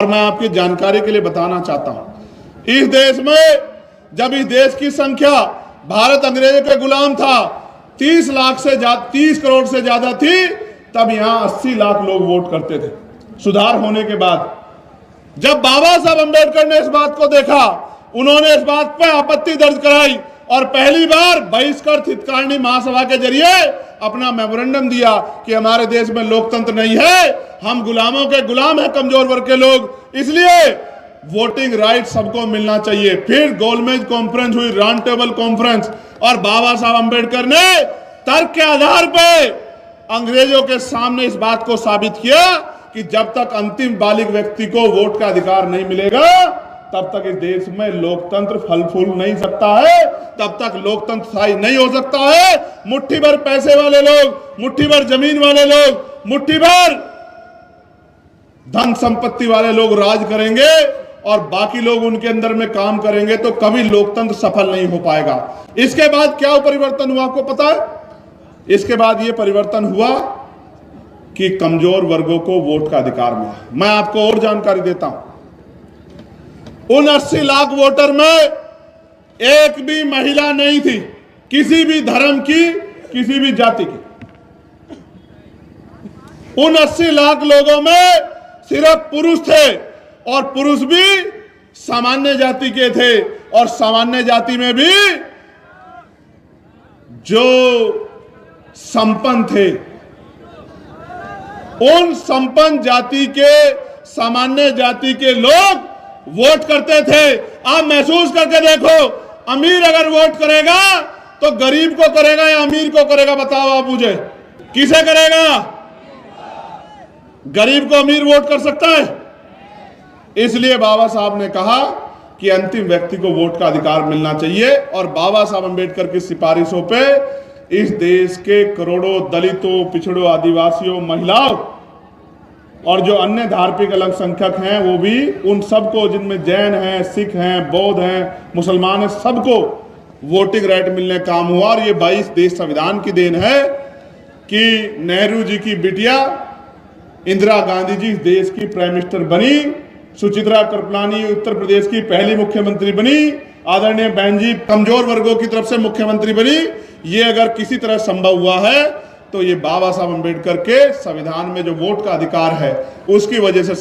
और मैं आपकी जानकारी के लिए बताना चाहता हूं, इस देश में जब इस देश की संख्या, भारत अंग्रेजों के गुलाम था, 30 लाख से 30 करोड़ से ज्यादा थी, तब यहां 80 लाख लोग वोट करते थे। सुधार होने के बाद जब बाबा साहब अंबेडकर ने इस बात को देखा, उन्होंने इस बात पर आपत्ति दर्ज कराई और पहली बार बहिष्कृत हितकारिणी महासभा के जरिए अपना मेमोरेंडम दिया कि हमारे देश में लोकतंत्र नहीं है, हम गुलामों के गुलाम हैं, कमजोर वर्ग के लोग, इसलिए वोटिंग राइट सबको मिलना चाहिए। फिर गोलमेज कॉन्फ्रेंस हुई, राउंड टेबल कॉन्फ्रेंस, और बाबा साहब अंबेडकर ने तर्क के आधार पर अंग्रेजों के सामने इस बात को साबित किया कि जब तक अंतिम बालिग व्यक्ति को वोट का अधिकार नहीं मिलेगा, तब तक इस देश में लोकतंत्र फल फूल नहीं सकता है, तब तक लोकतंत्र स्थायी नहीं हो सकता है। मुट्ठी भर पैसे वाले लोग, मुट्ठी भर जमीन वाले लोग, मुट्ठी भर धन संपत्ति वाले लोग राज करेंगे और बाकी लोग उनके अंदर में काम करेंगे, तो कभी लोकतंत्र सफल नहीं हो पाएगा। इसके बाद क्या परिवर्तन हुआ आपको पता है? इसके बाद यह परिवर्तन हुआ कि कमजोर वर्गों को वोट का अधिकार मिला। मैं आपको और जानकारी देता हूं, उन 80 लाख वोटर में एक भी महिला नहीं थी, किसी भी धर्म की, किसी भी जाति की। उन 80 लाख लोगों में सिर्फ पुरुष थे, और पुरुष भी सामान्य जाति के थे, और सामान्य जाति में भी जो संपन्न थे, उन संपन्न जाति के, सामान्य जाति के लोग वोट करते थे। आप महसूस करके देखो, अमीर अगर वोट करेगा तो गरीब को करेगा या अमीर को करेगा? बताओ आप मुझे, किसे करेगा? गरीब को अमीर वोट कर सकता है? इसलिए बाबा साहब ने कहा कि अंतिम व्यक्ति को वोट का अधिकार मिलना चाहिए, और बाबा साहब अंबेडकर की सिफारिशों पे इस देश के करोड़ों दलितों, पिछड़ों, आदिवासियों, महिलाओं और जो अन्य धार्मिक अल्पसंख्यक हैं, वो भी, उन सबको, जिनमें जैन हैं, सिख हैं, बौद्ध हैं, मुसलमान हैं, सबको वोटिंग राइट मिलने काम हुआ। और ये 22 देश संविधान की देन है कि नेहरू जी की बिटिया इंदिरा गांधी जी इस देश की प्राइम मिनिस्टर बनी, सुचित्रा कृपलानी उत्तर प्रदेश की पहली मुख्यमंत्री बनी, आदरणीय बहन जी कमजोर वर्गों की तरफ से मुख्यमंत्री बनी। ये अगर किसी तरह संभव हुआ है तो ये बाबा साहब अंबेडकर के संविधान में जो वोट का अधिकार है उसकी वजह से